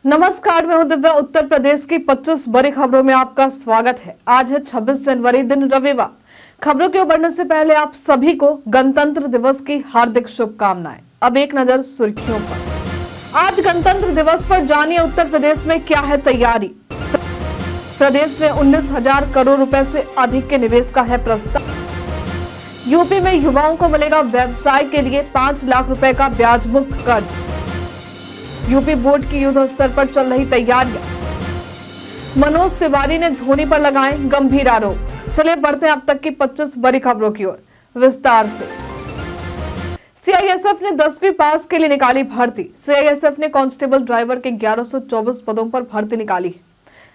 नमस्कार, मैं हूं दिव्या। उत्तर प्रदेश की 25 बड़ी खबरों में आपका स्वागत है। आज है 26 जनवरी, दिन रविवार। खबरों की ओर बढ़ने से पहले आप सभी को गणतंत्र दिवस की हार्दिक शुभकामनाएं। अब एक नजर सुर्खियों पर। आज गणतंत्र दिवस पर जानिए उत्तर प्रदेश में क्या है तैयारी। प्रदेश में 19,000 करोड़ रुपए से अधिक के निवेश का है प्रस्ताव। यूपी में युवाओं को मिलेगा व्यवसाय के लिए 5 लाख रुपए का ब्याज मुक्त कर्ज। यूपी बोर्ड की युद्ध स्तर पर चल रही तैयारियां। मनोज तिवारी ने धोनी पर लगाए गंभीर आरोप। चलिए बढ़ते हैं अब तक की 25 बड़ी खबरों की ओर विस्तार से। सीआईएसएफ ने 10वीं पास के लिए निकाली भर्ती। सीआईएसएफ ने कांस्टेबल ड्राइवर के 1124 पदों पर भर्ती निकाली है।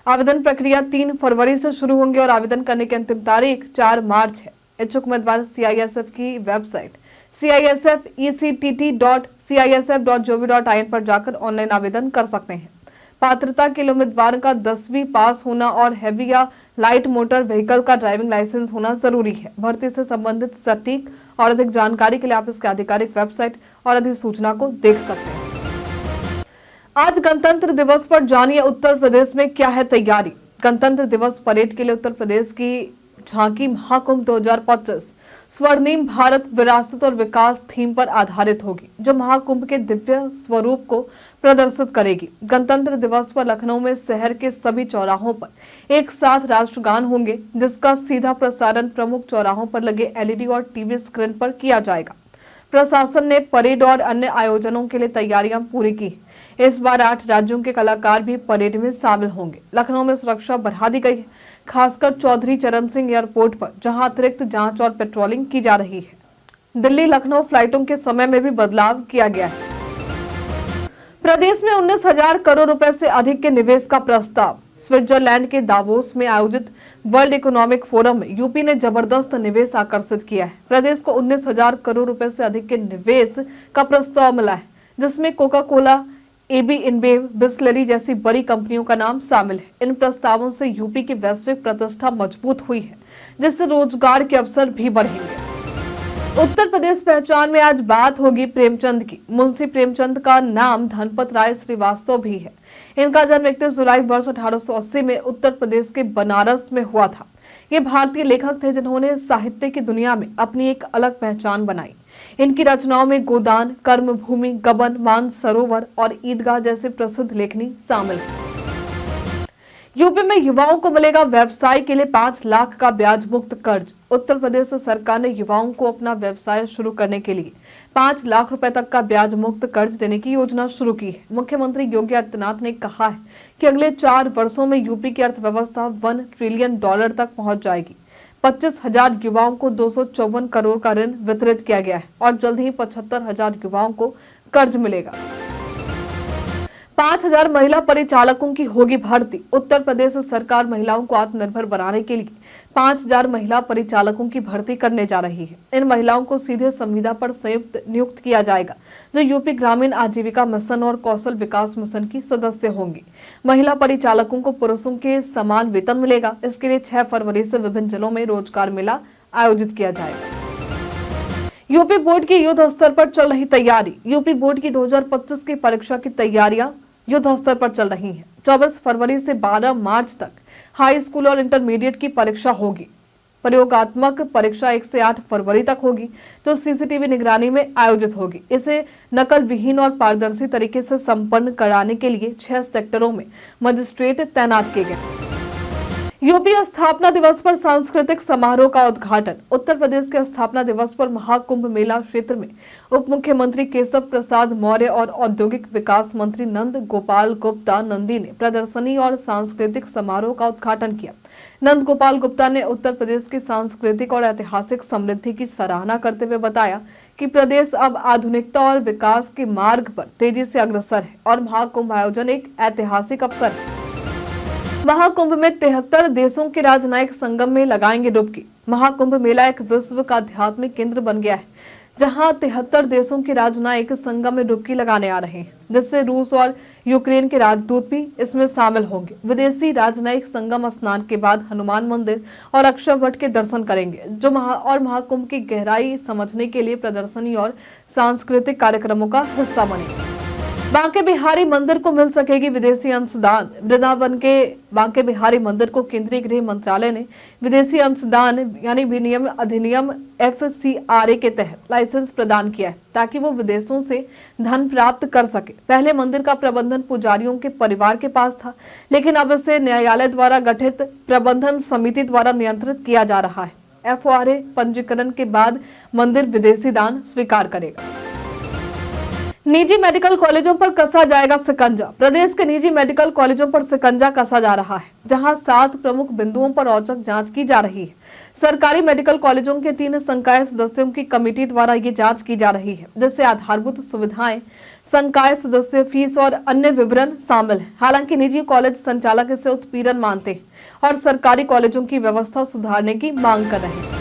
आवेदन प्रक्रिया 3 फरवरी से शुरू होंगी और आवेदन करने की अंतिम तारीख 4 मार्च है। इच्छुक उम्मीदवार सीआईएसएफ की वेबसाइट CISFECTT.CISF.gov.in पर जाकर ऑनलाइन आवेदन कर सकते हैं। पात्रता के लिए उम्मीदवार का 10वीं पास होना और हैवी या लाइट मोटर व्हीकल का ड्राइविंग लाइसेंस होना जरूरी है। भर्ती से संबंधित सटीक और अधिक जानकारी के लिए आप इसके आधिकारिक वेबसाइट और अधिसूचना को देख सकते हैं। आज गणतंत्र दिवस पर जानिए उत्तर प्रदेश में क्या है तैयारी। गणतंत्र दिवस परेड के लिए उत्तर प्रदेश की झांकी महाकुंभ 2025 स्वर्णिम भारत विरासत और विकास थीम पर आधारित होगी, जो महाकुंभ के दिव्य स्वरूप को प्रदर्शित करेगी। गणतंत्र दिवस पर लखनऊ में शहर के सभी चौराहों पर एक साथ राष्ट्रगान होंगे, जिसका सीधा प्रसारण प्रमुख चौराहों पर लगे एलईडी और टीवी स्क्रीन पर किया जाएगा। प्रशासन ने परेड और अन्य आयोजनों के लिए तैयारियां पूरी की। इस बार 8 राज्यों के कलाकार भी परेड में शामिल होंगे। लखनऊ में सुरक्षा बढ़ा दी गई है, खासकर चौधरी चरण सिंह एयरपोर्ट पर, जहां अतिरिक्त जांच और पेट्रोलिंग की जा रही है। दिल्ली लखनऊ फ्लाइटों के समय में भी बदलाव किया गया है। प्रदेश में 19,000 करोड़ रुपए से अधिक के निवेश का प्रस्ताव। स्विट्जरलैंड के दावोस में आयोजित वर्ल्ड इकोनॉमिक फोरम में यूपी ने जबरदस्त निवेश आकर्षित किया है। प्रदेश को 19,000 करोड़ रुपए से अधिक के निवेश का प्रस्ताव मिला है, जिसमें Coca Cola, AB InBev, Bisleri जैसी बड़ी कंपनियों का नाम शामिल है। इन प्रस्तावों से यूपी की वैश्विक प्रतिष्ठा मजबूत हुई है, जिससे रोजगार के अवसर भी बढ़ेंगे। उत्तर प्रदेश पहचान में आज बात होगी प्रेमचंद की। मुंशी प्रेमचंद का नाम धनपत राय श्रीवास्तव भी है। इनका जन्म 31 जुलाई वर्ष 1880 में उत्तर प्रदेश के बनारस में हुआ था। ये भारतीय लेखक थे, जिन्होंने साहित्य की दुनिया में अपनी एक अलग पहचान बनाई। इनकी रचनाओं में गोदान, कर्मभूमि, गबन, मानसरोवर और ईदगाह जैसे प्रसिद्ध लेखनी शामिल हैं। यूपी में युवाओं को मिलेगा व्यवसाय के लिए 5 लाख का ब्याज मुक्त कर्ज। उत्तर प्रदेश सरकार ने युवाओं को अपना व्यवसाय शुरू करने के लिए 5 लाख रुपए तक का ब्याज मुक्त कर्ज देने की योजना शुरू की है। मुख्यमंत्री योगी आदित्यनाथ ने कहा है कि अगले 4 वर्षों में यूपी की अर्थव्यवस्था $1 ट्रिलियन तक पहुंच जाएगी। 25,000 युवाओं को 254 करोड़ का ऋण वितरित किया गया है और जल्द ही 75,000 युवाओं को कर्ज मिलेगा। 5,000 महिला परिचालकों की होगी भर्ती। उत्तर प्रदेश सरकार महिलाओं को आत्मनिर्भर बनाने के लिए 5,000 महिला परिचालकों की भर्ती करने जा रही है। इन महिलाओं को सीधे संविदा पर संयुक्त नियुक्त किया जाएगा, जो यूपी ग्रामीण आजीविका मिशन और कौशल विकास मिशन की सदस्य होंगी। महिला परिचालकों को पुरुषों के समान वेतन मिलेगा। इसके लिए 6 फरवरी से विभिन्न जिलों में रोजगार मेला आयोजित किया जाएगा। यूपी बोर्ड की युद्ध स्तर पर चल रही तैयारी। यूपी बोर्ड की 2025 की परीक्षा की तैयारियां युद्ध स्तर पर चल रही हैं। 24 फरवरी से 12 मार्च तक हाई स्कूल और इंटरमीडिएट की परीक्षा होगी। प्रयोगात्मक परीक्षा 1 से 8 फरवरी तक होगी, जो सीसीटीवी निगरानी में आयोजित होगी। इसे नकल विहीन और पारदर्शी तरीके से संपन्न कराने के लिए 6 सेक्टरों में मजिस्ट्रेट तैनात किए गए। यूपी स्थापना दिवस पर सांस्कृतिक समारोह का उद्घाटन। उत्तर प्रदेश के स्थापना दिवस पर महाकुंभ मेला क्षेत्र में उप मुख्यमंत्री केशव प्रसाद मौर्य और औद्योगिक विकास मंत्री नंद गोपाल गुप्ता नंदी ने प्रदर्शनी और सांस्कृतिक समारोह का उद्घाटन किया। नंद गोपाल गुप्ता ने उत्तर प्रदेश की सांस्कृतिक और ऐतिहासिक समृद्धि की सराहना करते हुए बताया कि प्रदेश अब आधुनिकता और विकास के मार्ग पर तेजी से अग्रसर है और महाकुंभ आयोजन एक ऐतिहासिक अवसर है। महाकुंभ में 73 देशों के राजनयिक संगम में लगाएंगे डुबकी। महाकुंभ मेला एक विश्व का आध्यात्मिक केंद्र बन गया है, जहां 73 देशों के राजनयिक संगम में डुबकी लगाने आ रहे हैं, जिससे रूस और यूक्रेन के राजदूत भी इसमें शामिल होंगे। विदेशी राजनयिक संगम स्नान के बाद हनुमान मंदिर और अक्षरवट के दर्शन करेंगे, जो महाकुंभ की गहराई समझने के लिए प्रदर्शनी और सांस्कृतिक कार्यक्रमों का हिस्सा बनेंगे। बांके बिहारी मंदिर को मिल सकेगी विदेशी अंशदान। वृंदावन के बांके बिहारी मंदिर को केंद्रीय गृह मंत्रालय ने विदेशी अंशदान यानी विनिमय अधिनियम FCRA के तहत लाइसेंस प्रदान किया है ताकि वो विदेशों से धन प्राप्त कर सके। पहले मंदिर का प्रबंधन पुजारियों के परिवार के पास था, लेकिन अब इसे न्यायालय द्वारा गठित प्रबंधन समिति द्वारा नियंत्रित किया जा रहा है। FORA पंजीकरण के बाद मंदिर विदेशी दान स्वीकार करेगा। निजी मेडिकल कॉलेजों पर कसा जाएगा शिकंजा। प्रदेश के निजी मेडिकल कॉलेजों पर शिकंजा कसा जा रहा है, जहां 7 प्रमुख बिंदुओं पर औचक जांच की जा रही है। सरकारी मेडिकल कॉलेजों के 3 संकाय सदस्यों की कमेटी द्वारा ये जांच की जा रही है, जिससे आधारभूत सुविधाएं, संकाय सदस्य, फीस और अन्य विवरण शामिल है। हालांकि निजी कॉलेज संचालक इसे उत्पीड़न मानते हैं और सरकारी कॉलेजों की व्यवस्था सुधारने की मांग कर रहे हैं।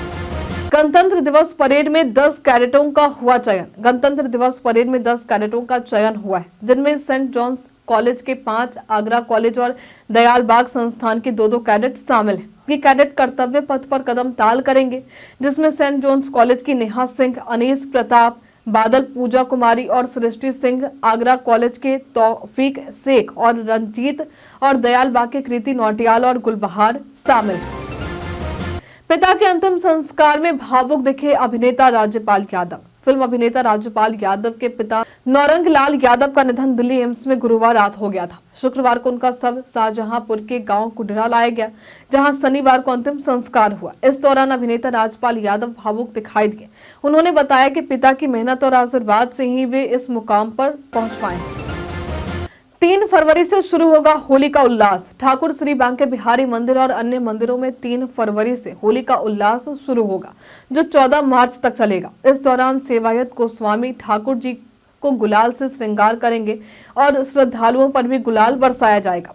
गणतंत्र दिवस परेड में 10 कैडेटों का हुआ चयन। गणतंत्र दिवस परेड में 10 कैडेटों का चयन हुआ है, जिनमें सेंट जॉन्स कॉलेज के 5, आगरा कॉलेज और दयाल बाग संस्थान के 2-2 कैडेट शामिल हैं। ये कैडेट कर्तव्य पथ पर कदम ताल करेंगे, जिसमें सेंट जॉन्स कॉलेज की नेहा सिंह, अनीस प्रताप, बादल पूजा कुमारी और सृष्टि सिंह, आगरा कॉलेज के तौफीक शेख और रंजीत और दयाल बाग के कृति नौटियाल और गुलबहार शामिल हैं। पिता के अंतिम संस्कार में भावुक दिखे अभिनेता राज्यपाल यादव। फिल्म अभिनेता राज्यपाल यादव के पिता नौरंग लाल यादव का निधन दिल्ली एम्स में गुरुवार रात हो गया था। शुक्रवार को उनका शव शाहजहांपुर के गांव कुडरा लाया गया, जहां शनिवार को अंतिम संस्कार हुआ। इस दौरान अभिनेता राज्यपाल यादव भावुक दिखाई दिए। उन्होंने बताया कि पिता की मेहनत और आशीर्वाद से ही वे इस मुकाम पर पहुंच पाए हैं। 3 फरवरी से शुरू होगा होली का उल्लास। ठाकुर श्री बांके बिहारी मंदिर और अन्य मंदिरों में 3 फरवरी से होली का उल्लास शुरू होगा, जो 14 मार्च तक चलेगा। इस दौरान सेवायत गोस्वामी ठाकुर जी को गुलाल से श्रृंगार करेंगे और श्रद्धालुओं पर भी गुलाल बरसाया जाएगा।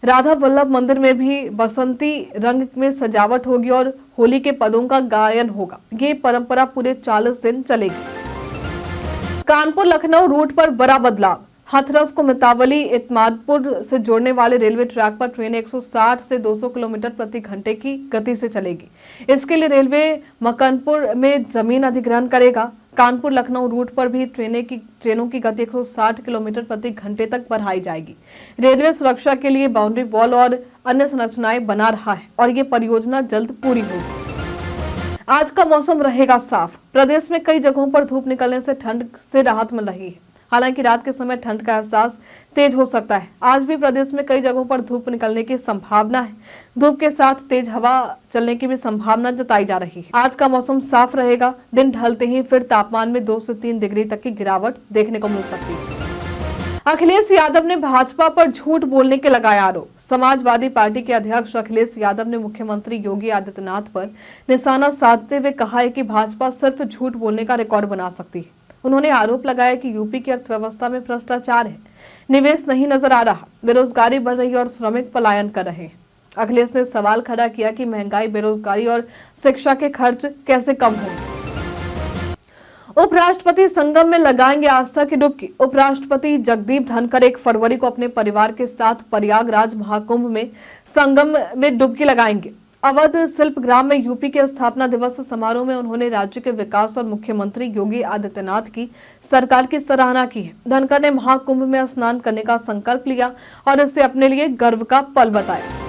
राधा वल्लभ मंदिर में भी बसंती रंग में सजावट होगी और होली के पदों का गायन होगा। ये परंपरा पूरे 40 दिन चलेगी। कानपुर लखनऊ रूट पर बड़ा बदलाव। हाथरस को मितावली इतमादपुर से जोड़ने वाले रेलवे ट्रैक पर ट्रेनें 160 से 200 किलोमीटर प्रति घंटे की गति से चलेगी। इसके लिए रेलवे मकनपुर में जमीन अधिग्रहण करेगा। कानपुर लखनऊ रूट पर भी ट्रेनों की गति 160 किलोमीटर प्रति घंटे तक बढ़ाई जाएगी। रेलवे सुरक्षा के लिए बाउंड्री वॉल और अन्य संरचनाएं बना रहा है और ये परियोजना जल्द पूरी होगी। आज का मौसम रहेगा साफ। प्रदेश में कई जगहों पर धूप निकलने से ठंड से राहत मिल रही है। हालांकि रात के समय ठंड का एहसास तेज हो सकता है। आज भी प्रदेश में कई जगहों पर धूप निकलने की संभावना है। धूप के साथ तेज हवा चलने की भी संभावना जताई जा रही है। आज का मौसम साफ रहेगा। दिन ढलते ही फिर तापमान में 2 से 3 डिग्री तक की गिरावट देखने को मिल सकती है। अखिलेश यादव ने भाजपा पर झूठ बोलने के लगाए आरोप। समाजवादी पार्टी के अध्यक्ष अखिलेश यादव ने मुख्यमंत्री योगी आदित्यनाथ पर निशाना साधते हुए कहा है कि भाजपा सिर्फ झूठ बोलने का रिकॉर्ड बना सकती है। उन्होंने आरोप लगाया कि यूपी की अर्थव्यवस्था में भ्रष्टाचार है, निवेश नहीं नजर आ रहा, बेरोजगारी बढ़ रही है और श्रमिक पलायन कर रहे हैं। अखिलेश ने सवाल खड़ा किया कि महंगाई, बेरोजगारी और शिक्षा के खर्च कैसे कम होंगे। उपराष्ट्रपति संगम में लगाएंगे आस्था की डुबकी। उपराष्ट्रपति जगदीप धनखड़ 1 फरवरी को अपने परिवार के साथ प्रयागराज महाकुंभ में संगम में डुबकी लगाएंगे। अवध शिल्प ग्राम में यूपी के स्थापना दिवस समारोह में उन्होंने राज्य के विकास और मुख्यमंत्री योगी आदित्यनाथ की सरकार की सराहना की है। धनखड़ ने महाकुंभ में स्नान करने का संकल्प लिया और इसे अपने लिए गर्व का पल बताया।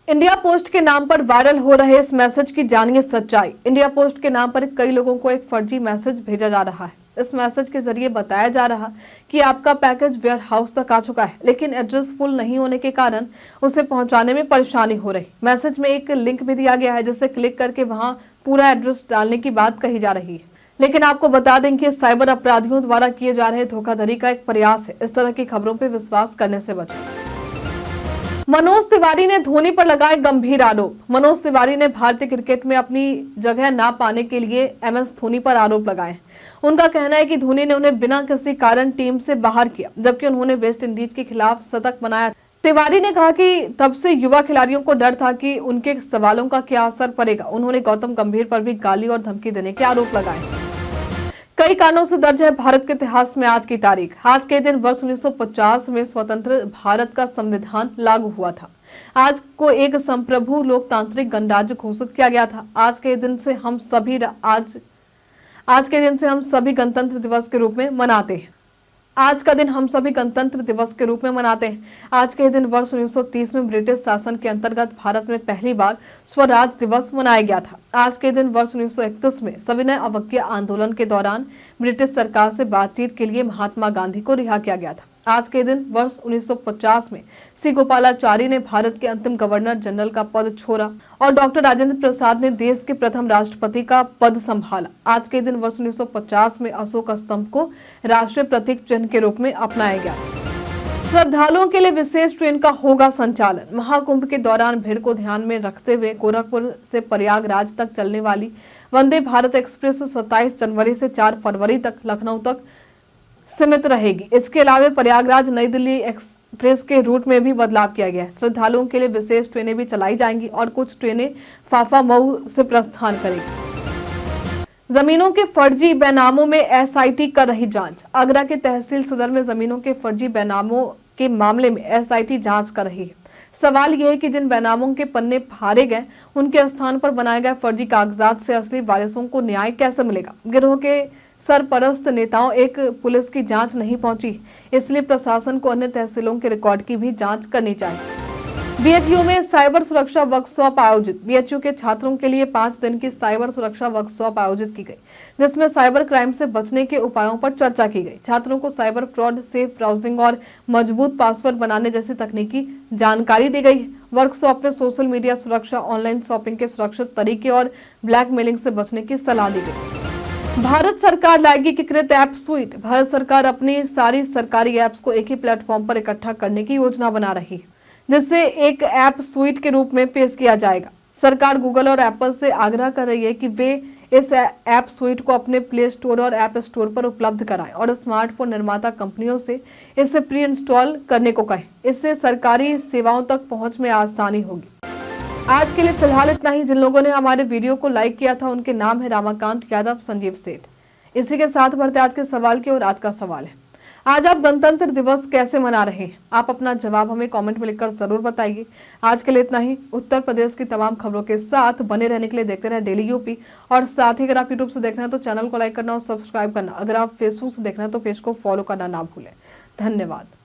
इंडिया पोस्ट के नाम पर वायरल हो रहे इस मैसेज की जानिए सच्चाई। इंडिया पोस्ट के नाम पर कई लोगों को एक फर्जी मैसेज भेजा जा रहा है। इस मैसेज के जरिए बताया जा रहा कि आपका पैकेज वेयर हाउस तक आ चुका है, लेकिन एड्रेस फुल नहीं होने के कारण उसे पहुंचाने में परेशानी हो रही। मैसेज में एक लिंक भी दिया गया है, जिसे क्लिक करके वहां पूरा एड्रेस डालने की बात कही जा रही है। लेकिन आपको बता दें कि साइबर अपराधियों द्वारा किए जा रहे धोखाधड़ी का एक प्रयास है। इस तरह की खबरों पर विश्वास करने से बचें। मनोज तिवारी ने धोनी पर लगाए गंभीर आरोप। मनोज तिवारी ने भारतीय क्रिकेट में अपनी जगह ना पाने के लिए MS धोनी पर आरोप लगाए। उनका कहना है कि धोनी ने उन्हें बिना किसी कारण टीम से बाहर किया, जबकि उन्होंने वेस्ट इंडीज के खिलाफ शतक बनाया। तिवारी ने कहा कि तब से युवा खिलाड़ियों को डर था कि उनके सवालों का क्या असर पड़ेगा। उन्होंने गौतम गंभीर पर भी गाली और धमकी देने के आरोप लगाए। कई कारणों से दर्ज है भारत के इतिहास में आज की तारीख। आज के दिन वर्ष 1950 में स्वतंत्र भारत का संविधान लागू हुआ था। आज को एक संप्रभु लोकतांत्रिक गणराज्य घोषित किया गया था। आज के दिन से हम सभी गणतंत्र दिवस के रूप में मनाते हैं। आज का दिन हम सभी गणतंत्र दिवस के रूप में मनाते हैं। आज के दिन वर्ष 1930 में ब्रिटिश शासन के अंतर्गत भारत में पहली बार स्वराज दिवस मनाया गया था। आज के दिन वर्ष 1931 में सविनय अवज्ञा आंदोलन के दौरान ब्रिटिश सरकार से बातचीत के लिए महात्मा गांधी को रिहा किया गया था। आज के दिन वर्ष 1950 में सी गोपालाचारी ने भारत के अंतिम गवर्नर जनरल का पद छोड़ा और डॉक्टर राजेंद्र प्रसाद ने देश के प्रथम राष्ट्रपति का पद संभाला। आज के दिन वर्ष 1950 में अशोक स्तंभ को राष्ट्रीय प्रतीक चिन्ह के रूप में अपनाया गया। श्रद्धालुओं के लिए विशेष ट्रेन का होगा संचालन। महाकुंभ के दौरान भीड़ को ध्यान में रखते हुए गोरखपुर से प्रयागराज तक चलने वाली वंदे भारत एक्सप्रेस 27 जनवरी से 4 फरवरी तक लखनऊ तक सीमित रहेगी। इसके अलावा प्रयागराज नई दिल्ली एक्सप्रेस के रूट में भी बदलाव किया गया है। श्रद्धालुओं के लिए विशेष ट्रेनें भी चलाई जाएंगी और कुछ ट्रेनें फाफा मऊ से प्रस्थान करेंगी। जमीनों के फर्जी बैनामों में एसआईटी कर रही जांच। आगरा के तहसील सदर में जमीनों के फर्जी बैनामों के मामले में एसआईटी जांच कर रही है। सवाल यह है कि जिन बैनामों के पन्ने फाड़े गए उनके स्थान पर बनाए गए फर्जी कागजात से असली वारिसों को न्याय कैसे मिलेगा। गिरोह के सरपरस्त नेताओं एक पुलिस की जांच नहीं पहुंची, इसलिए प्रशासन को अन्य तहसीलों के रिकॉर्ड की भी जांच करनी चाहिए। बीएचयू में साइबर सुरक्षा वर्कशॉप आयोजित। बीएचयू के छात्रों के लिए 5 दिन की साइबर सुरक्षा वर्कशॉप आयोजित की गई, जिसमें साइबर क्राइम से बचने के उपायों पर चर्चा की गई। छात्रों को साइबर फ्रॉड, सेफ ब्राउजिंग और मजबूत पासवर्ड बनाने जैसी तकनीकी जानकारी दी गई। वर्कशॉप में सोशल मीडिया सुरक्षा, ऑनलाइन शॉपिंग के सुरक्षित तरीके और ब्लैकमेलिंग से बचने की सलाह दी गई। भारत सरकार लाएगी एकीकृत ऐप स्वीट। भारत सरकार अपनी सारी सरकारी ऐप्स को एक ही प्लेटफॉर्म पर इकट्ठा करने की योजना बना रही है, जिससे एक ऐप स्वीट के रूप में पेश किया जाएगा। सरकार गूगल और एप्पल से आग्रह कर रही है कि वे इस ऐप स्वीट को अपने प्ले स्टोर और ऐप स्टोर पर उपलब्ध कराएं और स्मार्टफोन निर्माता कंपनियों से इसे प्री इंस्टॉल करने को कहें। इससे सरकारी सेवाओं तक पहुंच में आसानी होगी। आज के लिए फिलहाल इतना ही। जिन लोगों ने हमारे वीडियो को लाइक किया था उनके नाम है रामाकांत यादव, संजीव सेठ। इसी के साथ बढ़ते आज के सवाल की ओर। आज का सवाल है, आज आप गणतंत्र दिवस कैसे मना रहे हैं? आप अपना जवाब हमें कमेंट में लिखकर जरूर बताइए। आज के लिए इतना ही। उत्तर प्रदेश की तमाम खबरों के साथ बने रहने के लिए देखते रहे डेली यूपी। और साथ ही अगर आप यूट्यूब से देखना है तो चैनल को लाइक करना और सब्सक्राइब करना। अगर आप फेसबुक से देखना है तो पेज को फॉलो करना ना भूलें। धन्यवाद।